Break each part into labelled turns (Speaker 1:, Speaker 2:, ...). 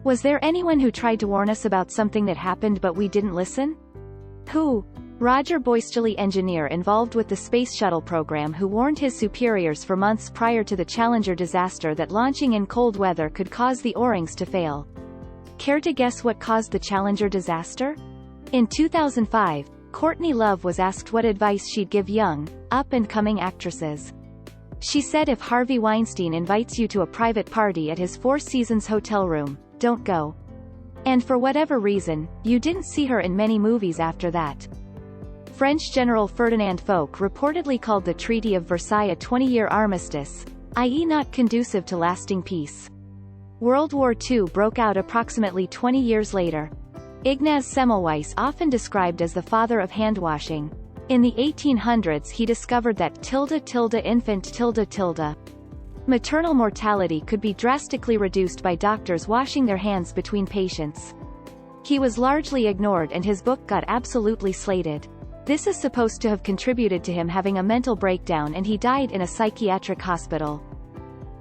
Speaker 1: Was there anyone who tried to warn us about something that happened but we didn't listen? Who? Roger Boisterly, engineer involved with the Space Shuttle program, who warned his superiors for months prior to the Challenger disaster that launching in cold weather could cause the O-rings to fail. Care to guess what caused the Challenger disaster? In 2005, Courtney Love was asked what advice she'd give young, up-and-coming actresses. She said, if Harvey Weinstein invites you to a private party at his Four Seasons hotel room, don't go. And for whatever reason, you didn't see her in many movies after that. French General Ferdinand Foch reportedly called the Treaty of Versailles a 20-year armistice, i.e. not conducive to lasting peace. World War II broke out approximately 20 years later. Ignaz Semmelweis, often described as the father of handwashing. In the 1800s he discovered that infant maternal mortality could be drastically reduced by doctors washing their hands between patients. He was largely ignored and his book got absolutely slated. This is supposed to have contributed to him having a mental breakdown, and he died in a psychiatric hospital.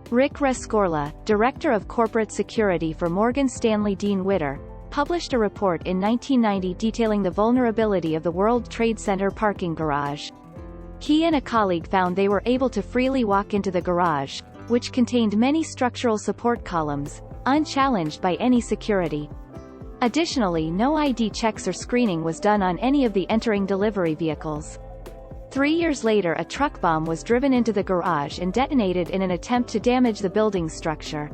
Speaker 1: Rick Rescorla, director of corporate security for Morgan Stanley Dean Witter, published a report in 1990 detailing the vulnerability of the World Trade Center parking garage. He and a colleague found they were able to freely walk into the garage, which contained many structural support columns, unchallenged by any security. Additionally, no ID checks or screening was done on any of the entering delivery vehicles. 3 years later, a truck bomb was driven into the garage and detonated in an attempt to damage the building's structure.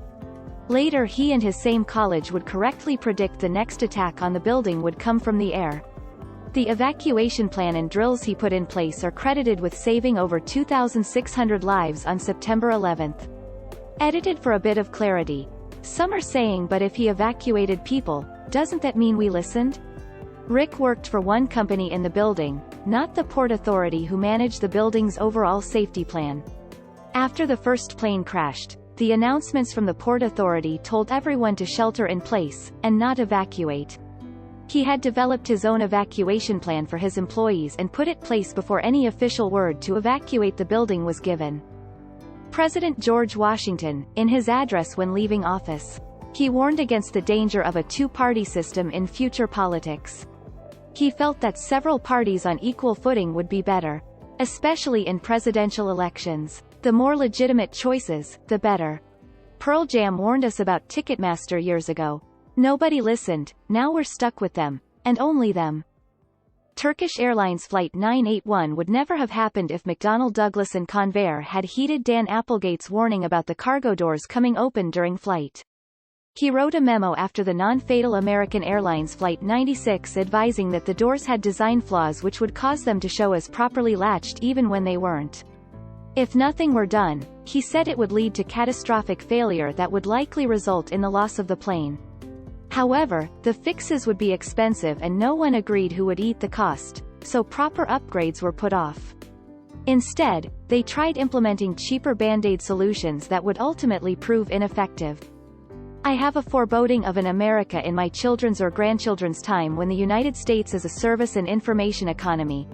Speaker 1: Later, he and his same college would correctly predict the next attack on the building would come from the air. The evacuation plan and drills he put in place are credited with saving over 2,600 lives on September 11th. Edited for a bit of clarity. Some are saying, but if he evacuated people, doesn't that mean we listened? Rick worked for one company in the building, not the Port Authority, who managed the building's overall safety plan. After the first plane crashed, the announcements from the Port Authority told everyone to shelter in place, and not evacuate. He had developed his own evacuation plan for his employees and put it in place before any official word to evacuate the building was given. President George Washington, in his address when leaving office, he warned against the danger of a two-party system in future politics. He felt that several parties on equal footing would be better, especially in presidential elections. The more legitimate choices, the better. Pearl Jam warned us about Ticketmaster years ago. Nobody listened, now we're stuck with them, and only them. Turkish Airlines Flight 981 would never have happened if McDonnell Douglas and Convair had heeded Dan Applegate's warning about the cargo doors coming open during flight. He wrote a memo after the non-fatal American Airlines Flight 96 advising that the doors had design flaws which would cause them to show as properly latched even when they weren't. If nothing were done, he said it would lead to catastrophic failure that would likely result in the loss of the plane. However, the fixes would be expensive and no one agreed who would eat the cost, so proper upgrades were put off. Instead, they tried implementing cheaper band-aid solutions that would ultimately prove ineffective. I have a foreboding of an America in my children's or grandchildren's time when the United States is a service and information economy,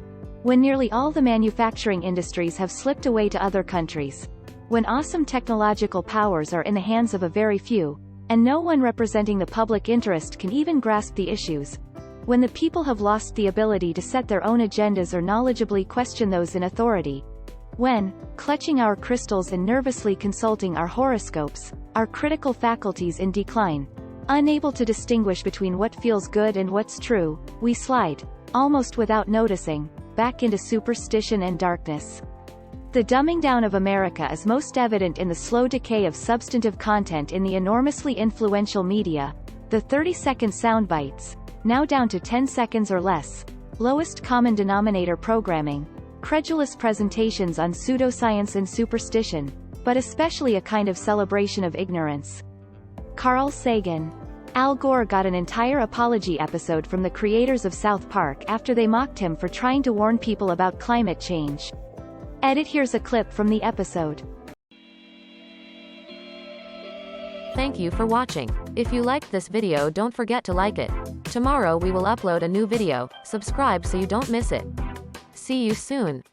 Speaker 1: when nearly all the manufacturing industries have slipped away to other countries, when awesome technological powers are in the hands of a very few, and no one representing the public interest can even grasp the issues, when the people have lost the ability to set their own agendas or knowledgeably question those in authority, when, clutching our crystals and nervously consulting our horoscopes, our critical faculties in decline, unable to distinguish between what feels good and what's true, we slide, almost without noticing, back into superstition and darkness. The dumbing down of America is most evident in the slow decay of substantive content in the enormously influential media, the 30-second sound bites, now down to 10 seconds or less, lowest common denominator programming, credulous presentations on pseudoscience and superstition, but especially a kind of celebration of ignorance. Carl Sagan. Al Gore got an entire apology episode from the creators of South Park after they mocked him for trying to warn people about climate change. Edit. Here's a clip from the episode.
Speaker 2: Thank you for watching. If you liked this video, don't forget to like it. Tomorrow we will upload a new video. Subscribe so you don't miss it. See you soon.